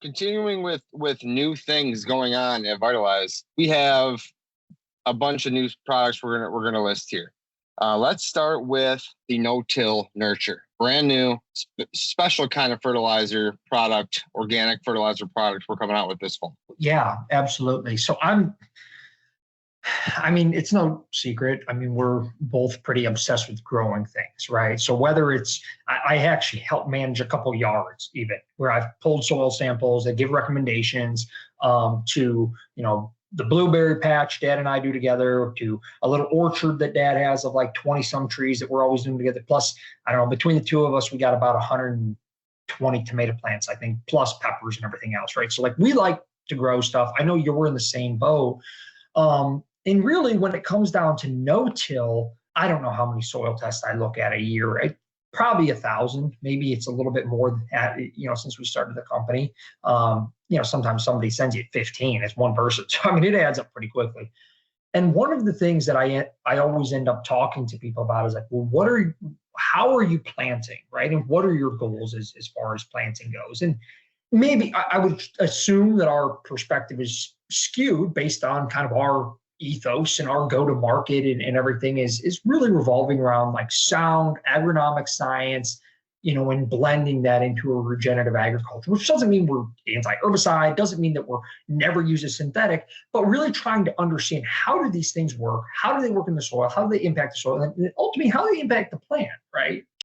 Continuing with new things going on at Vitalize, we have a bunch of new products we're gonna list here. Let's start with the no-till nurture, brand new, special kind of fertilizer product, organic fertilizer product we're coming out with this fall. Yeah, absolutely. So I mean, it's no secret. I mean, we're both pretty obsessed with growing things, right? So whether it's, I actually help manage a couple yards even where I've pulled soil samples that give recommendations to, the blueberry patch Dad and I do together, to a little orchard that Dad has of like 20 some trees that we're always doing together. Plus, I don't know, between the two of us, we got about 120 tomato plants, I think, plus peppers and everything else, right? So like we like to grow stuff. I know you're in the same boat. And really, when it comes down to no-till, I don't know how many soil tests I look at a year, right? Probably 1,000. Maybe it's a little bit more than that, since we started the company. Sometimes somebody sends you 15 as one person. So, I mean, it adds up pretty quickly. And one of the things that I always end up talking to people about is like, well, how are you planting, right? And what are your goals as far as planting goes? And maybe I would assume that our perspective is skewed based on kind of our ethos and our go-to-market and everything is really revolving around like sound agronomic science, and blending that into a regenerative agriculture, which doesn't mean we're anti-herbicide, doesn't mean that we're never use a synthetic, but really trying to understand how do these things work, how do they work in the soil, how do they impact the soil, and ultimately how do they impact the plant, right?